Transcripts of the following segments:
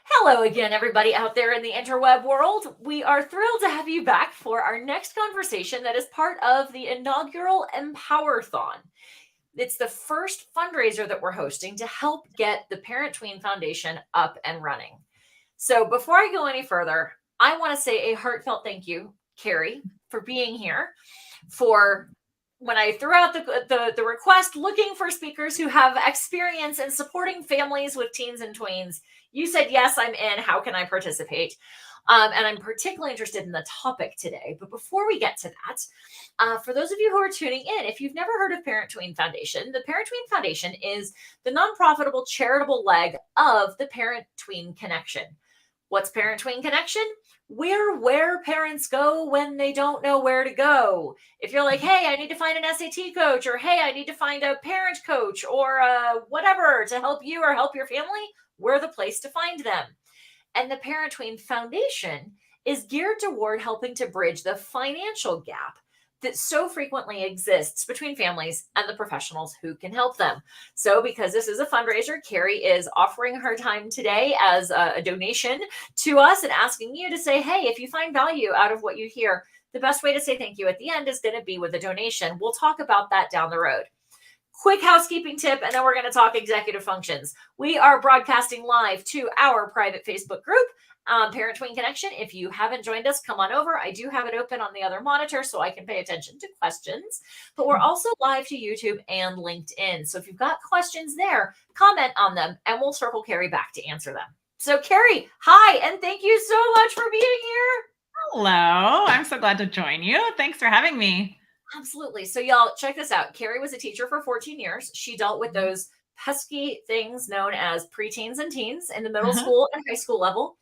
Hello again, everybody out there in the interweb world. We are thrilled to have you back for our next conversation that is part of the inaugural Empower-thon. It's the first fundraiser that we're hosting to help get the Parent Tween Foundation up and running. So before I go any further, I want to say a heartfelt thank you, Carrie, for being here. For when I threw out the request looking for speakers who have experience in supporting families with teens and tweens, you said, yes, I'm in. How can I participate? And I'm particularly interested in the topic today. But before we get to that, for those of you who are tuning in, if you've never heard of Parent Tween Foundation, the Parent Tween Foundation is the non-profitable charitable leg of the Parent Tween Connection. What's Parent Tween Connection? We're where parents go when they don't know where to go. If you're like, hey, I need to find an SAT coach, or hey, I need to find a parent coach, or whatever to help you or help your family, we're the place to find them. And the Parent Tween Foundation is geared toward helping to bridge the financial gap that so frequently exists between families and the professionals who can help them. So because this is a fundraiser, Carrie is offering her time today as a donation to us and asking you to say, hey, if you find value out of what you hear, the best way to say thank you at the end is going to be with a donation. We'll talk about that down the road. Quick housekeeping tip, and then we're going to talk executive functions. We are broadcasting live to our private Facebook group, Parent Tween Connection. If you haven't joined us, come on over. I do have it open on the other monitor so I can pay attention to questions. But we're also live to YouTube and LinkedIn. So if you've got questions there, comment on them, and we'll circle Carrie back to answer them. So Carrie, hi, and thank you so much for being here. Hello, I'm so glad to join you. Thanks for having me. Absolutely. So y'all, check this out. Carrie was a teacher for 14 years. She dealt with those pesky things known as preteens and teens in the middle school and high school level.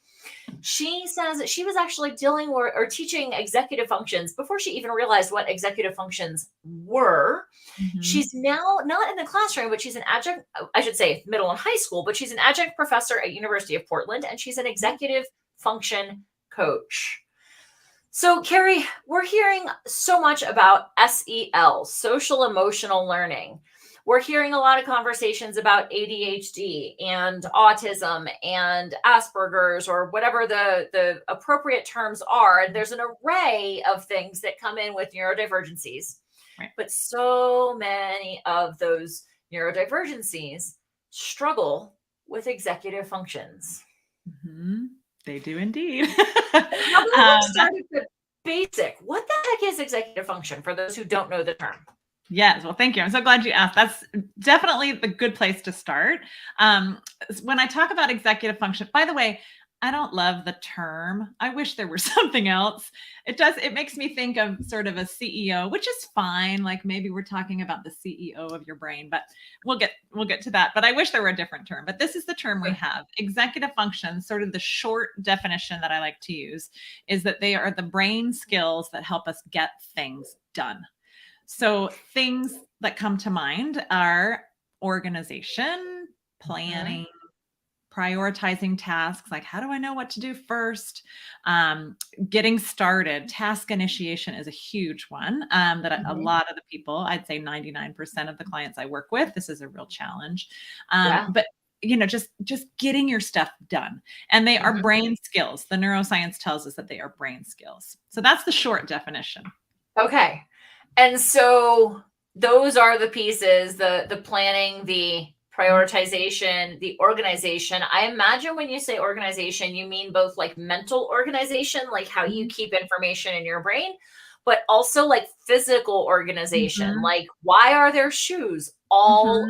She says that she was actually dealing or teaching executive functions before she even realized what executive functions were. She's now not in the classroom, but she's an adjunct, I should say middle and high school, but she's an adjunct professor at University of Portland, and she's an executive function coach. So, Carrie, we're hearing so much about SEL, social emotional learning. We're hearing a lot of conversations about ADHD and autism and Asperger's, or whatever the appropriate terms are. And there's an array of things that come in with neurodivergencies. Right. But so many of those neurodivergencies struggle with executive functions. They do indeed. How about we start with the basic? What the heck is executive function for those who don't know the term? Yes, well, thank you. I'm so glad you asked. That's definitely the good place to start. When I talk about executive function, by the way, I don't love the term. I wish there were something else. It makes me think of sort of a CEO, which is fine. Like maybe we're talking about the CEO of your brain, but we'll get to that. But I wish there were a different term. But this is the term we have. Executive function, sort of the short definition that I like to use, is that they are the brain skills that help us get things done. So things that come to mind are organization, planning, prioritizing tasks, like how do I know what to do first? Getting started, task initiation is a huge one that a lot of the people, I'd say 99% of the clients I work with, this is a real challenge. But just getting your stuff done. And they are brain skills. The neuroscience tells us that they are brain skills. So that's the short definition. Okay. And so those are the pieces, the planning, the prioritization, the organization. I imagine when you say organization, you mean both like mental organization, like how you keep information in your brain, but also like physical organization. Like, why are there shoes all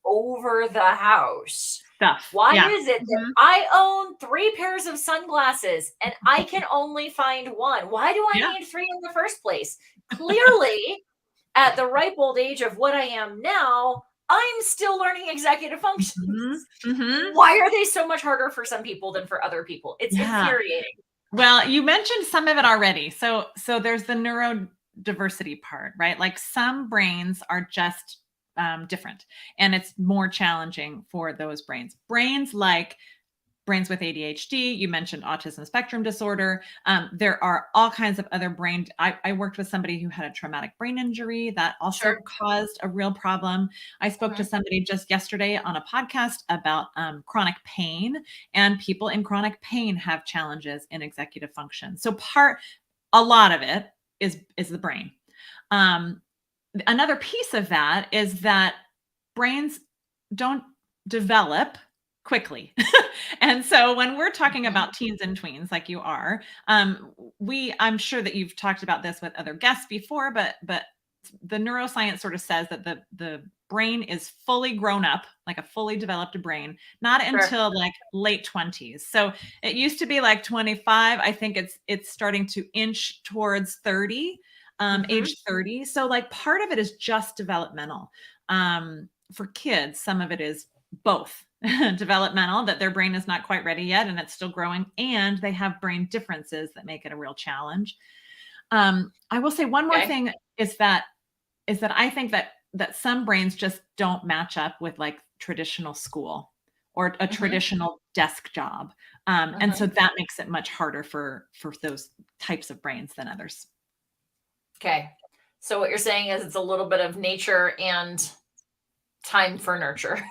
over the house? Why is it that I own 3 pairs of sunglasses and I can only find one? Why do I need 3 in the first place? Clearly, at the ripe old age of what I am now, I'm still learning executive functions. Why are they so much harder for some people than for other people? It's infuriating. Well, you mentioned some of it already. So there's the neurodiversity part, right? Like some brains are just different, and it's more challenging for those brains. Brains like brains with ADHD. You mentioned autism spectrum disorder. There are all kinds of other brain. I worked with somebody who had a traumatic brain injury that also Sure. caused a real problem. I spoke to somebody just yesterday on a podcast about chronic pain, and people in chronic pain have challenges in executive function. So a lot of it is the brain. Another piece of that is that brains don't develop quickly. And so when we're talking about teens and tweens, like you are, I'm sure that you've talked about this with other guests before, but the neuroscience sort of says that the brain is fully grown up, like a fully developed brain, not until like late 20s. So it used to be like 25. I think it's starting to inch towards 30, age 30. So like part of it is just developmental. For kids, some of it is both developmental, that their brain is not quite ready yet and it's still growing, and they have brain differences that make it a real challenge. I will say one more thing is that I think that some brains just don't match up with like traditional school or a traditional desk job. And so that makes it much harder for those types of brains than others. Okay. So what you're saying is it's a little bit of nature and time for nurture.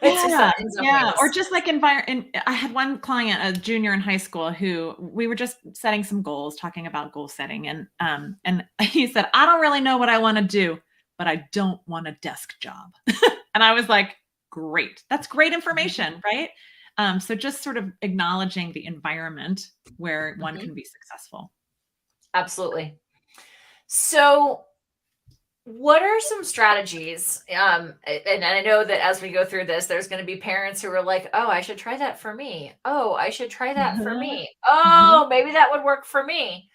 Yeah. Or just like I had one client, a junior in high school, who we were just setting some goals, talking about goal setting. And he said, I don't really know what I want to do, but I don't want a desk job. And I was like, great. That's great information, right? So just sort of acknowledging the environment where one can be successful. Absolutely. So what are some strategies? And I know that as we go through this, there's going to be parents who are like, oh, I should try that for me. Oh, I should try that for me. Oh, maybe that would work for me.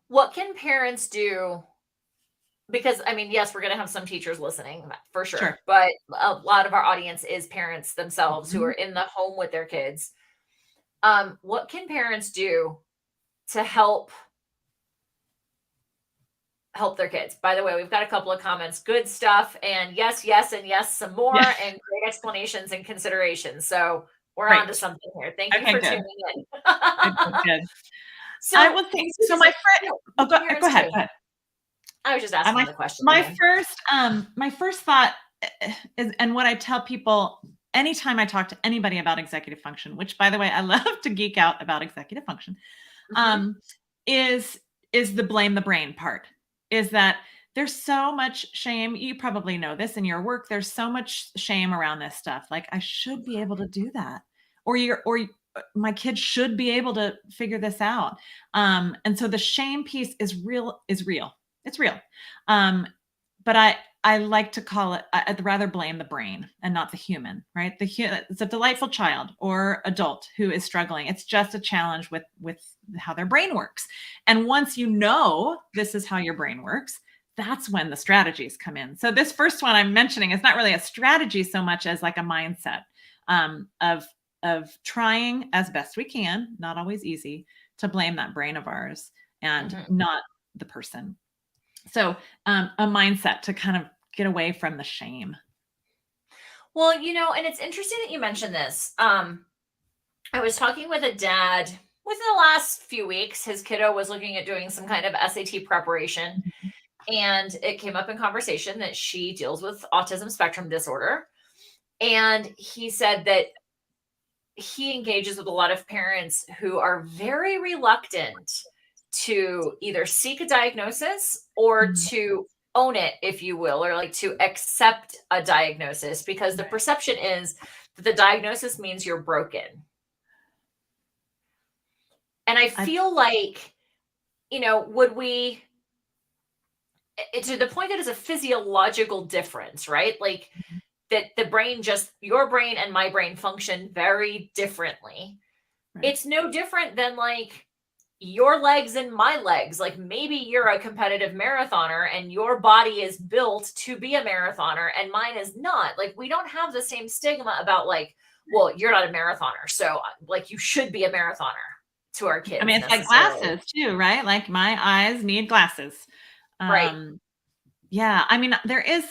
What can parents do? Because I mean, yes, we're going to have some teachers listening for sure, but a lot of our audience is parents themselves who are in the home with their kids. What can parents do to help their kids? By the way, we've got a couple of comments. Good stuff. And yes, and yes, some more and great explanations and considerations. So we're on to something here. Thank you for tuning in. Good. So I will think. So my friend, go ahead. I was just asking the question. My first thought is, and what I tell people anytime I talk to anybody about executive function, which by the way, I love to geek out about executive function, is the blame the brain part. Is that there's so much shame. You probably know this in your work. There's so much shame around this stuff. Like, I should be able to do that. Or my kids should be able to figure this out. And so the shame piece is real. It's real. But I like to call it, I'd rather blame the brain and not the human, right? It's a delightful child or adult who is struggling. It's just a challenge with how their brain works. And once you know this is how your brain works, that's when the strategies come in. So this first one I'm mentioning is not really a strategy so much as like a mindset of trying as best we can, not always easy, to blame that brain of ours and not the person. So a mindset to kind of get away from the shame. Well, and it's interesting that you mentioned this. I was talking with a dad within the last few weeks. His kiddo was looking at doing some kind of SAT preparation. And it came up in conversation that she deals with autism spectrum disorder. And he said that he engages with a lot of parents who are very reluctant to either seek a diagnosis or to own it, if you will, or like to accept a diagnosis, because the perception is that the diagnosis means you're broken. And I feel like, would we, to the point that it's a physiological difference, right? Like that the brain, just your brain and my brain function very differently. Right. It's no different than like your legs and my legs. Like maybe you're a competitive marathoner and your body is built to be a marathoner and mine is not. Like we don't have the same stigma about like, well, you're not a marathoner, so like you should be a marithoner to our kids. I mean, it's like glasses too, right? Like my eyes need glasses. Right. Yeah. I mean, there is,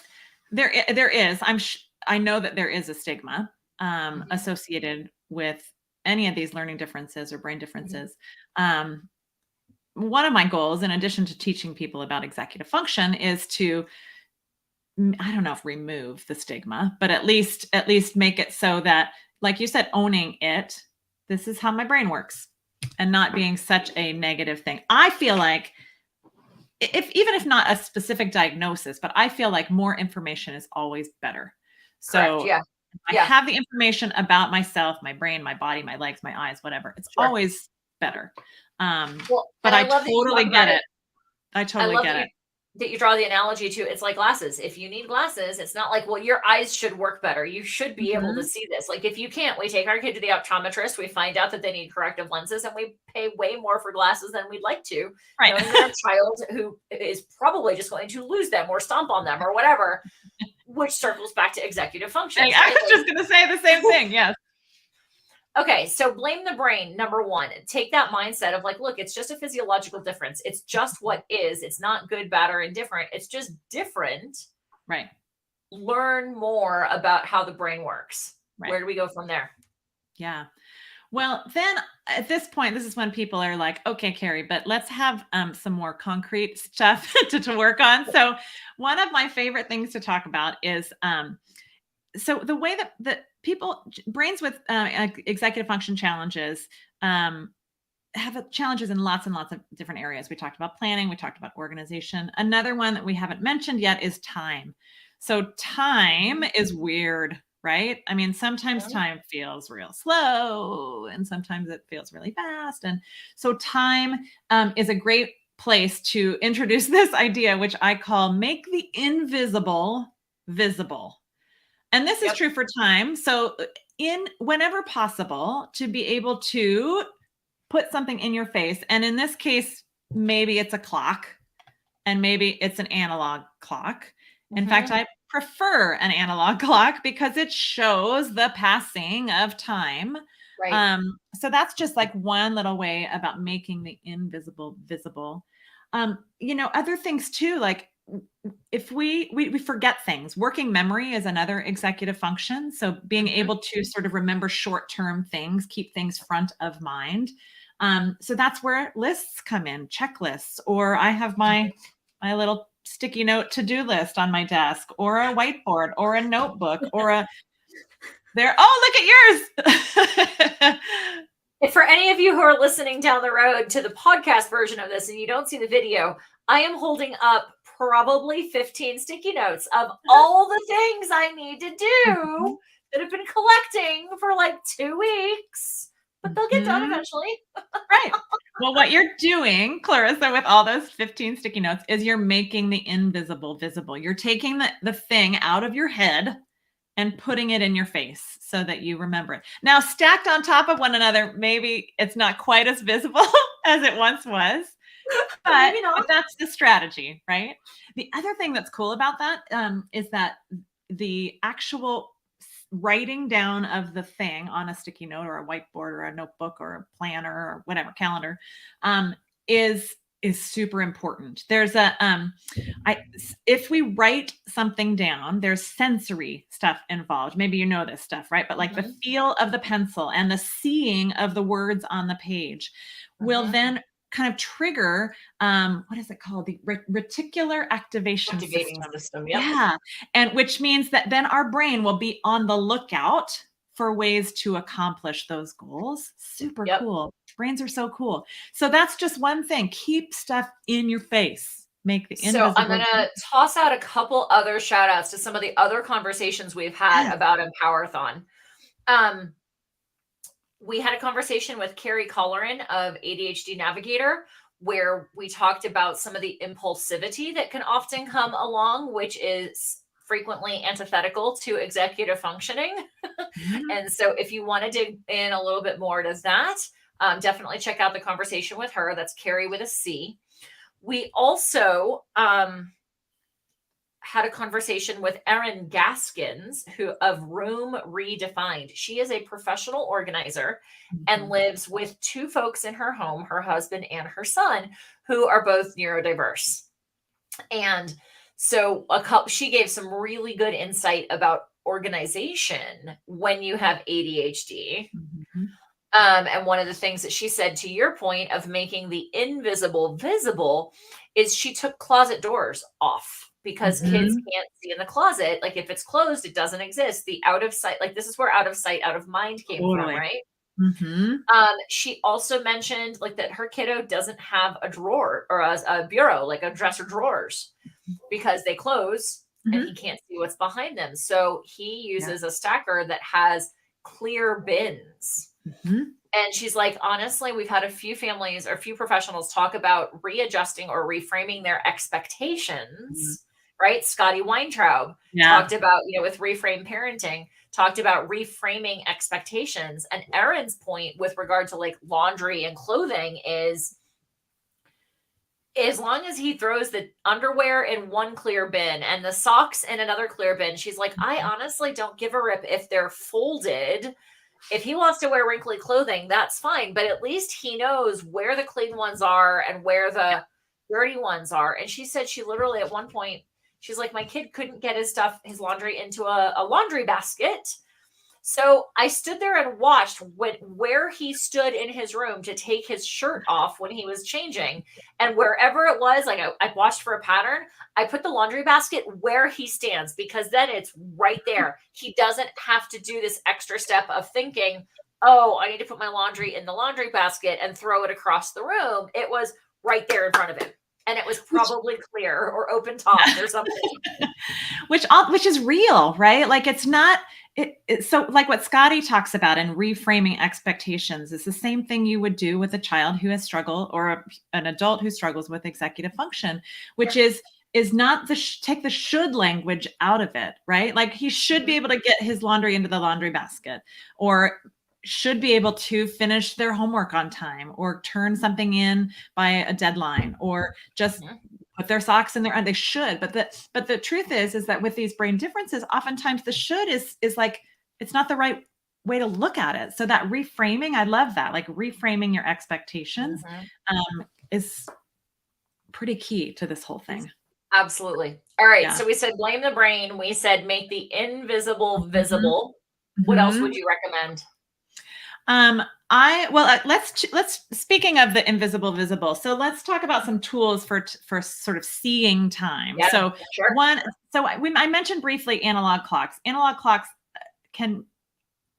I know that there is a stigma. associated with any of these learning differences or brain differences. One of my goals, in addition to teaching people about executive function, is to, I don't know if remove the stigma, but at least make it so that, like you said, owning it, this is how my brain works, and not being such a negative thing. I feel like even if not a specific diagnosis, but I feel like more information is always better. Correct. So Yeah. I have the information about myself, my brain, my body, my legs, my eyes, whatever. It's always better. But I totally get it. I totally get it. That you draw the analogy to, it's like glasses. If you need glasses, it's not like, well, your eyes should work better. You should be able to see this. Like, if you can't, we take our kid to the optometrist, we find out that they need corrective lenses, and we pay way more for glasses than we'd like to, right, knowing that a child who is probably just going to lose them or stomp on them or whatever, which circles back to executive function. Hey, I was just going to say the same thing. Yes. Okay, so blame the brain, number one. Take that mindset of like, look, it's just a physiological difference. It's just what is. It's not good, bad, or indifferent. It's just different. Right. Learn more about how the brain works. Right. Where do we go from there? Yeah. Well, then at this point, this is when people are like, okay, Carrie, but let's have some more concrete stuff to work on. So one of my favorite things to talk about is, so the way that brains with executive function challenges have challenges in lots and lots of different areas. We talked about planning. We talked about organization. Another one that we haven't mentioned yet is time. So time is weird, right? I mean, sometimes time feels real slow, and sometimes it feels really fast. And so time is a great place to introduce this idea, which I call make the invisible visible. And this is true for time. So whenever possible, to be able to put something in your face. And in this case, maybe it's a clock, and maybe it's an analog clock. In fact, I prefer an analog clock because it shows the passing of time. Right. So that's just like one little way about making the invisible visible. Other things too, like if we forget things. Working memory is another executive function. So being able to sort of remember short-term things, keep things front of mind. So that's where lists come in, checklists, or I have my little sticky note to-do list on my desk, or a whiteboard, or a notebook, or look at yours. If for any of you who are listening down the road to the podcast version of this and you don't see the video, I am holding up probably 15 sticky notes of all the things I need to do that have been collecting for like 2 weeks, but they'll get done eventually. Right. Well, what you're doing, Clarissa, with all those 15 sticky notes is you're making the invisible visible. You're taking the thing out of your head and putting it in your face so that you remember it. Now, stacked on top of one another, maybe it's not quite as visible as it once was. But that's the strategy, right? The other thing that's cool about that is that the actual writing down of the thing on a sticky note or a whiteboard or a notebook or a planner or whatever, calendar, is super important. There's if we write something down, there's sensory stuff involved. Maybe you know this stuff, right? But like the feel of the pencil and the seeing of the words on the page will then kind of trigger, what is it called? The reticular activation system. Yeah. And which means that then our brain will be on the lookout for ways to accomplish those goals. Super cool. Brains are so cool. So that's just one thing. Keep stuff in your face. Make the invisible. So I'm going to toss out a couple other shout outs to some of the other conversations we've had about Empowerthon. We had a conversation with Carrie Colleran of ADHD Navigator, where we talked about some of the impulsivity that can often come along, which is frequently antithetical to executive functioning. And so if you want to dig in a little bit more to that, definitely check out the conversation with her. That's Carrie with a C. We also had a conversation with Erin Gaskins, of Room Redefined. She is a professional organizer and lives with 2 folks in her home, her husband and her son, who are both neurodiverse. And so she gave some really good insight about organization when you have ADHD. Mm-hmm. And one of the things that she said, to your point of making the invisible visible, is she took closet doors off because kids Mm-hmm. can't see in the closet. Like if it's closed, it doesn't exist. The out of sight, like this is where out of sight, out of mind came from, Totally. right? Mm-hmm. She also mentioned like that her kiddo doesn't have a drawer or a bureau, like a dresser drawers, because they close and Mm-hmm. he can't see what's behind them. So he Yeah. uses a stacker that has clear bins. Mm-hmm. And she's like, honestly, we've had a few families or a few professionals talk about readjusting or reframing their expectations, right? Scotty Weintraub talked about, with reframe parenting, talked about reframing expectations. And Erin's point with regard to like laundry and clothing is, as long as he throws the underwear in one clear bin and the socks in another clear bin, she's like, I honestly don't give a rip if they're folded. If he wants to wear wrinkly clothing, that's fine. But at least he knows where the clean ones are and where the dirty ones are. And she said she literally at one point, she's like, my kid couldn't get his stuff, his laundry into a laundry basket. So I stood there and watched where he stood in his room to take his shirt off when he was changing. And wherever it was, like I watched for a pattern, I put the laundry basket where he stands because then it's right there. He doesn't have to do this extra step of thinking, oh, I need to put my laundry in the laundry basket and throw it across the room. It was right there in front of him. And it was probably clear or open topped or something. which is real, right? Like it's not so like what Scotty talks about in reframing expectations is the same thing you would do with a child who has struggled or an adult who struggles with executive function, which is not take the should language out of it, right? Like he should be able to get his laundry into the laundry basket or should be able to finish their homework on time or turn something in by a deadline or just put their socks in there. They should, but the truth is that with these brain differences, oftentimes the should is like, it's not the right way to look at it. So that reframing, I love that, like reframing your expectations is pretty key to this whole thing. Absolutely. All right. Yeah. So we said blame the brain. We said make the invisible visible. What else would you recommend? Let's speaking of the invisible visible. So let's talk about some tools for sort of seeing time. Yeah, so sure. I mentioned briefly analog clocks. Analog clocks can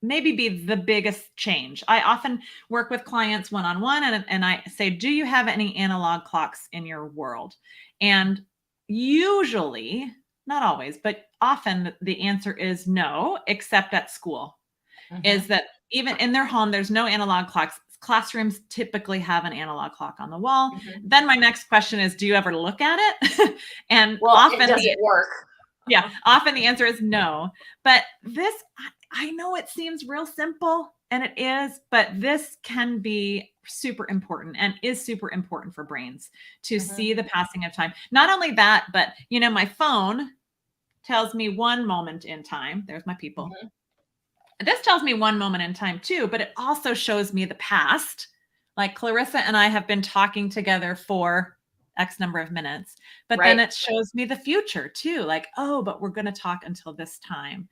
maybe be the biggest change. I often work with clients one-on-one and I say, do you have any analog clocks in your world? And usually, not always, but often the answer is no, except at school. Is that even in their home, there's no analog clocks. Classrooms typically have an analog clock on the wall. Then my next question is, do you ever look at it? And often does it work? Yeah, often the answer is no. But this, I know it seems real simple, and it is, but this can be super important and is super important for brains to see the passing of time. Not only that, but my phone tells me one moment in time. There's my people. This tells me one moment in time too, but it also shows me the past. Like Clarissa and I have been talking together for X number of minutes, but then it shows me the future too. Like, oh, but we're going to talk until this time.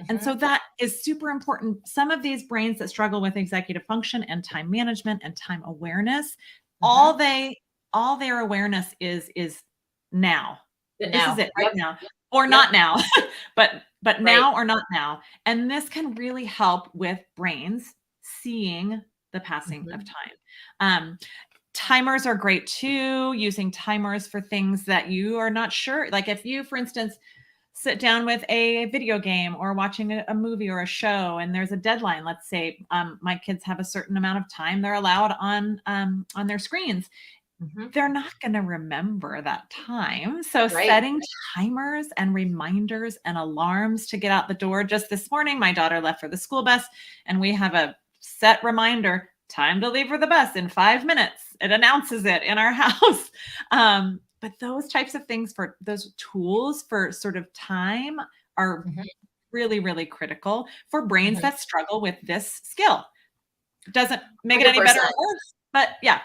And so that is super important. Some of these brains that struggle with executive function and time management and time awareness, all their awareness is now. This is it right now. Or not now, but now or not now. And this can really help with brains seeing the passing of time. Timers are great too, using timers for things that you are not sure. Like if you, for instance, sit down with a video game or watching a movie or a show and there's a deadline, let's say my kids have a certain amount of time they're allowed on their screens. They're not going to remember that time. So setting timers and reminders and alarms to get out the door. Just this morning, my daughter left for the school bus and we have a set reminder, time to leave for the bus in 5 minutes. It announces it in our house. But those types of things, for those tools for sort of time are really, really critical for brains that struggle with this skill. It doesn't make 100%. It any better or worse, but yeah.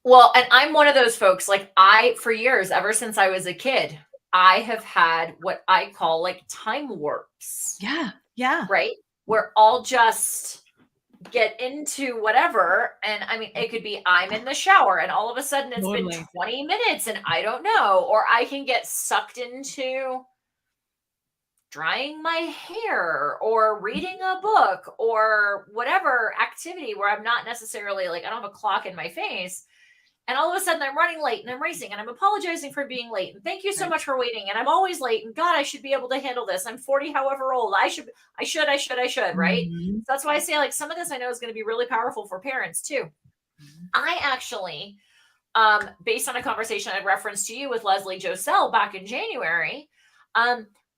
Well, and I'm one of those folks, like for years, ever since I was a kid, I have had what I call like time warps, Yeah. Yeah. right? Where I'll just get into whatever. And I mean, it could be I'm in the shower and all of a sudden it's been Totally. 20 minutes and I don't know. Or I can get sucked into drying my hair or reading a book or whatever activity where I'm not necessarily like, I don't have a clock in my face. And all of a sudden I'm running late and I'm racing and I'm apologizing for being late. And thank you so Right. much for waiting. And I'm always late. And God, I should be able to handle this. I'm 40, however old. I should, right? Mhm. So that's why I say like some of this I know is going to be really powerful for parents too. I actually, based on a conversation I referenced to you with Leslie Josell back in January,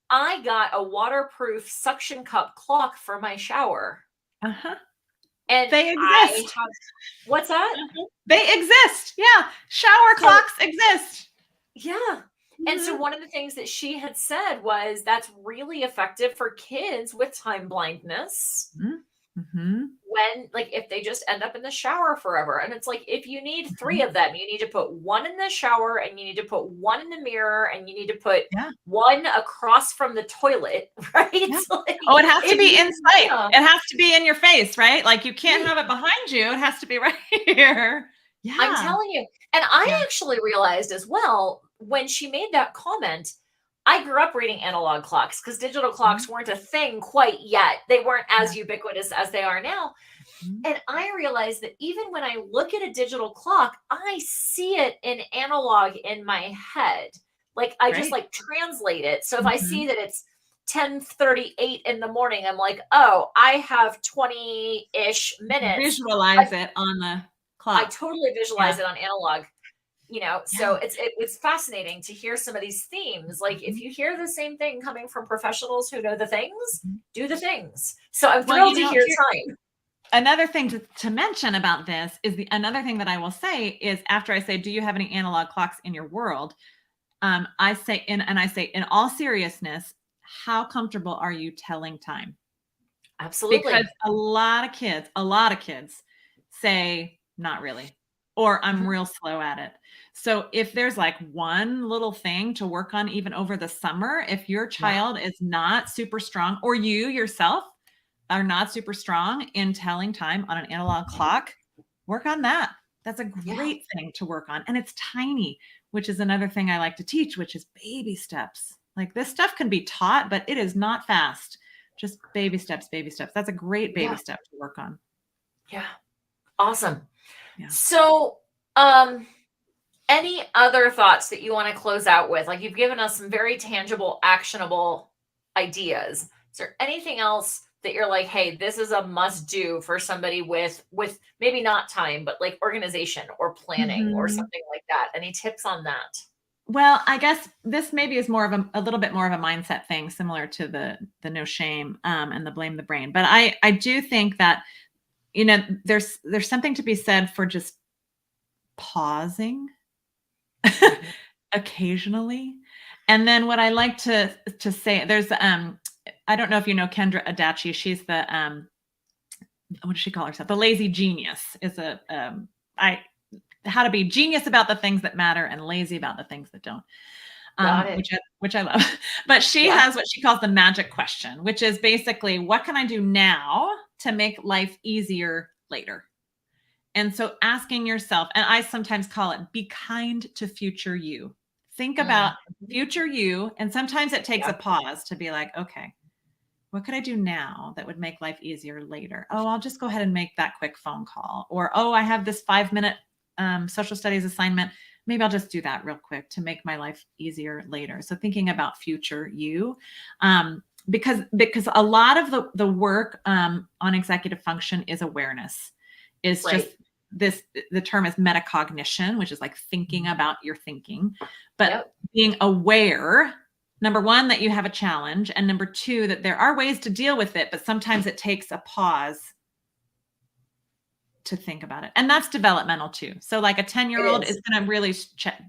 I got a waterproof suction cup clock for my shower. Uh-huh. And They I exist. have, what's that? Uh-huh. They exist. Yeah. Shower So, clocks exist. yeah. And so Mhm. one of the things that she had said was that's really effective for kids with time blindness Mhm. when like if they just end up in the shower forever. And it's like if you need three Mhm. of them, you need to put one in the shower and you need to put one in the mirror and you need to put Yeah. one across from the toilet, right? Yeah. Like Oh, it has to if be you, in sight. yeah, It has to be in your face, right? Like you can't right. have it behind you. It has to be right here. I'm Yeah. telling you. And I Yeah. actually realized as well when she made that comment, I grew up reading analog clocks because digital Mhm. clocks weren't a thing quite yet. They weren't Yeah. as ubiquitous as they are now. Mhm. And I realized that even when I look at a digital clock, I see it in analog in my head. Like I just Great. like translate it. So if I see Mhm. that it's 10:38 in the morning, I'm like, oh, I have 20-ish minutes. Visualize it on the I clock. totally visualize Yeah. it on analog, so Yeah. it's fascinating to hear some of these themes. Like if Mhm. you hear the same thing coming from professionals who know the things, Mhm. do the things. So I'm Well, thrilled to hear here time. another thing to mention about this is another thing that I will say is after I say, do you have any analog clocks in your world? I say, in all seriousness, how comfortable are you telling time? Because Absolutely. a lot of kids say, not really, or I'm Mhm. real slow at it. So if there's like one little thing to work on, even over the summer, if your Yeah. child is not super strong, or you yourself are not super strong in telling time on an analog clock, work on that. That's a Yeah. great thing to work on. And it's tiny, which is another thing I like to teach, which is baby steps. Like this stuff can be taught, but it is not fast. Just baby steps, baby steps. That's a great baby Yeah. step to work on. Yeah. Awesome. Yeah. So, any other thoughts that you want to close out with? Like you've given us some very tangible, actionable ideas. Is there anything else that you're like, hey, this is a must do for somebody with maybe not time, but like organization or planning or Mhm. something like that? Any tips on that? Well, I guess this maybe is more of a little bit more of a mindset thing, similar to the no shame and the blame the brain. But I do think that there's something to be said for just pausing Mhm. occasionally. And then what I like to say, there's I don't know if you know Kendra Adachi. She's the what does she call herself? The lazy genius is a I how to be genius about the things that matter and lazy about the things that don't. Got it. Which I love. But she Yeah. has what she calls the magic question, which is basically what can I do now to make life easier later? And so asking yourself, and I sometimes call it be kind to future you. Think about Mhm. future you. And sometimes it takes Yeah. a pause to be like, okay, what could I do now that would make life easier later? Oh, I'll just go ahead and make that quick phone call. Or, oh, I have this 5-minute social studies assignment. Maybe I'll just do that real quick to make my life easier later. So thinking about future you, because a lot of the work on executive function is awareness, is just Right. the term is metacognition, which is like thinking about your thinking, but Yep. being aware, number one, that you have a challenge, and number two, that there are ways to deal with it, but sometimes it takes a pause to think about it. And that's developmental too. So like a It 10-year-old is. is going to really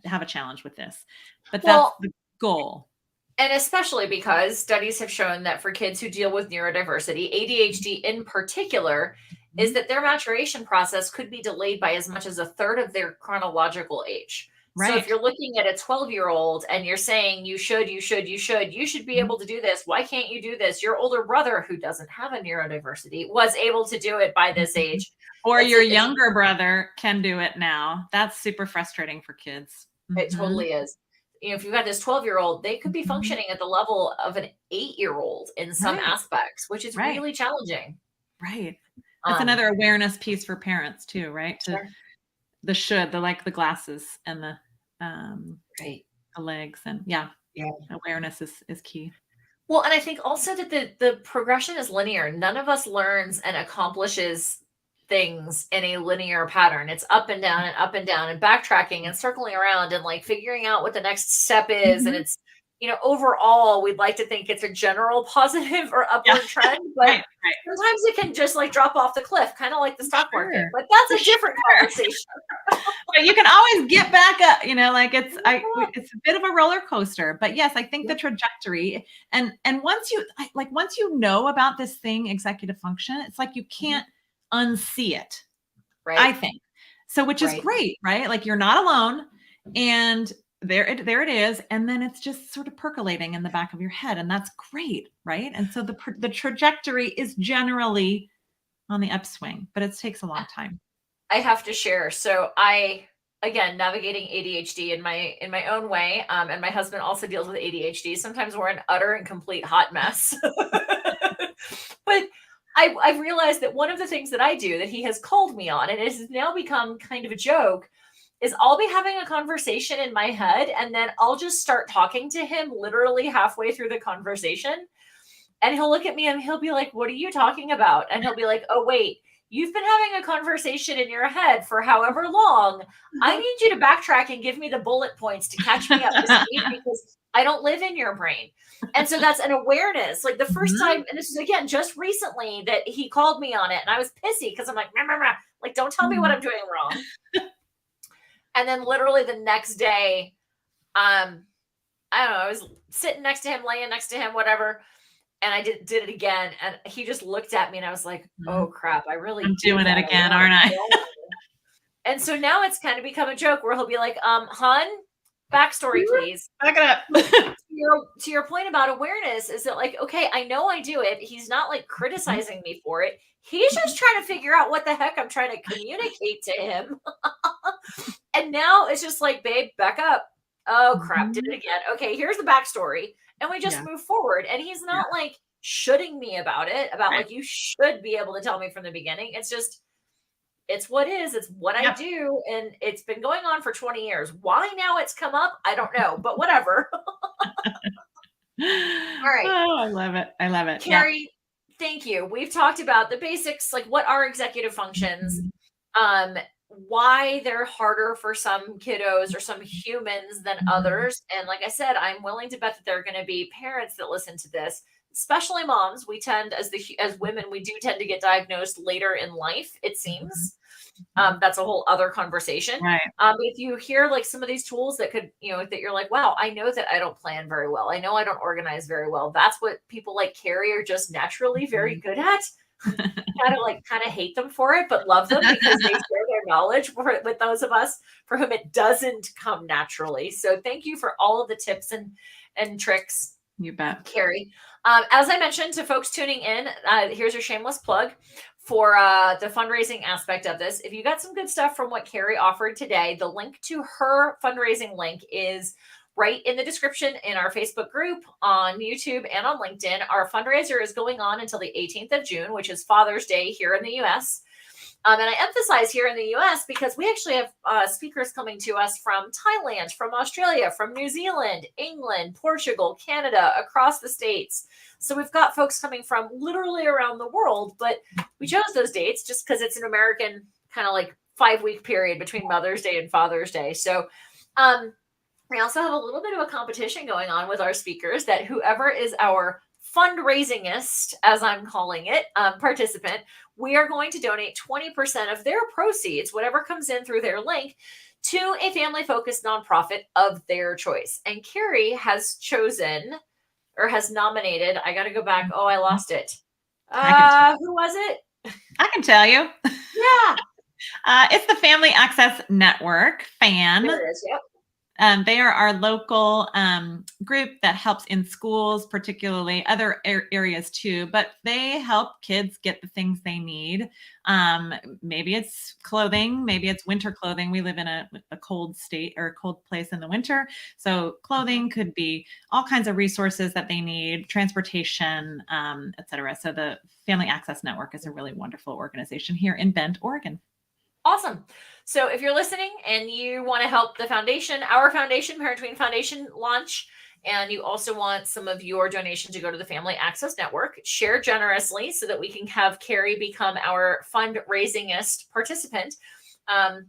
have a challenge with this, but that's Well, the goal. and especially because studies have shown that for kids who deal with neurodiversity, ADHD in particular, is Mhm. that their maturation process could be delayed by as much as a third of their chronological age. So if Right. you're looking at a 12-year-old and you're saying you should be able to do this. Why can't you do this? Your older brother, who doesn't have a neurodiversity, was able to do it by this Mhm. age. Or It's your a, it's younger brother can do it now. That's super frustrating for kids. It Mhm. totally is. If you've got this 12-year-old, they could be Mhm. functioning at the level of an 8-year-old in some Right. aspects, which is Right. really challenging. Right. That's Um, another awareness piece for parents too, right? To sure. the like the glasses and um Right. the legs and yeah, Yeah. awareness is key. Well, and I think also that the progression is linear. None of us learns and accomplishes things in a linear pattern. It's up and down and up and down and backtracking and circling around and like figuring out what the next step is. And Mhm. it's, overall, we'd like to think it's a general positive or Yeah. upward trend, but Right, right. sometimes it can just like drop off the cliff, kind of like the stock market. Sure. But For that's a different sure. conversation. But you can always get back up, like it's a bit of a roller coaster. But yes, I think the trajectory and once you know about this thing, executive function, it's like you can't unsee it, I Right. think. So which is Right. great, right? Like you're not alone and there it is and then it's just sort of percolating in the back of your head and that's great, right? And so the trajectory is generally on the upswing, but it takes a long time. I have to share. So again, navigating ADHD in my own way, and my husband also deals with ADHD. Sometimes we're an utter and complete hot mess. But I've realized that one of the things that I do that he has called me on, and it has now become kind of a joke, is I'll be having a conversation in my head, and then I'll just start talking to him literally halfway through the conversation. And he'll look at me and he'll be like, "What are you talking about?" And he'll be like, "Oh, wait, you've been having a conversation in your head for however long. I need you to backtrack and give me the bullet points to catch me up to speed because I don't live in your brain." And so that's an awareness. Like the first Mhm. time, and this is again just recently that he called me on it, and I was pissy because I'm like, "Meh, meh, meh." Like, don't tell me what Mhm. I'm doing wrong. And then literally the next day, um, I don't know, I was sitting next to him, laying next to him, whatever, and I did it again, and he just looked at me, and I was like, "Oh Mhm. crap, I really I'm do doing that it a again, lot." aren't I? And so now it's kind of become a joke where he'll be like, "Hun, backstory, please." Back it But up. to your point about awareness, is that like, okay, I know I do it. He's not like Mhm. criticizing me for it. He's Mhm. just trying to figure out what the heck I'm trying to communicate to him. And now it's just like, babe, back up. Oh crap, did it Mhm. again. Okay, here's the backstory. And we just Yeah, move forward. And he's yeah, not like shoulding me about right. like you should be able to tell me from the beginning. It's just it's what is, it's what I Yep. do, and it's been going on for 20 years. Why now it's come up? I don't know, but whatever. All right. Oh, I love it. I love it. Yeah. Carrie, thank you. We've talked about the basics, like what are executive functions, Mhm. um, why they're harder for some kiddos or some humans than Mhm. others. And like I said, I'm willing to bet that there are going to be parents that listen to this, especially moms. We tend, as women, we do tend to get diagnosed later in life, it Mhm. seems. Mhm. That's a whole other conversation. Right. But if you hear like some of these tools that could, that you're like, wow, I know that I don't plan very well. I know I don't organize very well. That's what people like Carrie are just naturally very Mhm. good at. Kind of hate them for it, but love them because they share their knowledge with those of us for whom it doesn't come naturally. So thank you for all of the tips and tricks, You bet. Carrie. As I mentioned to folks tuning in, here's your shameless plug for the fundraising aspect of this. If you got some good stuff from what Carrie offered today, the link to her fundraising link is right in the description in our Facebook group, on YouTube, and on LinkedIn. Our fundraiser is going on until the 18th of June, which is Father's Day here in the US. And I emphasize here in the US because we actually have speakers coming to us from Thailand, from Australia, from New Zealand, England, Portugal, Canada, across the states. So we've got folks coming from literally around the world, but we chose those dates just because it's an American kind of like 5-week period between Mother's Day and Father's Day. So we also have a little bit of a competition going on with our speakers, that whoever is our fundraisingist, as I'm calling it, participant, we are going to donate 20% of their proceeds, whatever comes in through their link, to a family focused nonprofit of their choice. And Carrie has chosen, or has nominated, I got to go back. Oh, I lost it. I can tell. Who was it? I can tell you. Yeah, It's the Family Access Network, there FAN. it is. Yep. They are our local group that helps in schools, particularly other areas too, but they help kids get the things they need. Maybe it's clothing, maybe it's winter clothing. We live in a cold state or a cold place in the winter. So clothing could be all kinds of resources that they need, transportation, et cetera. So the Family Access Network is a really wonderful organization here in Bend, Oregon. Awesome. So if you're listening and you want to help the foundation, our foundation, Parent Tween Foundation, launch, and you also want some of your donation to go to the Family Access Network, share generously so that we can have Carrie become our fundraisingist participant. And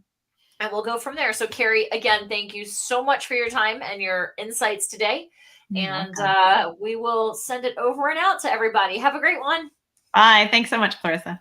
we'll go from there. So Carrie, again, thank you so much for your time and your insights today. And we will send it over and out to everybody. Have a great one. Bye. Thanks so much, Clarissa.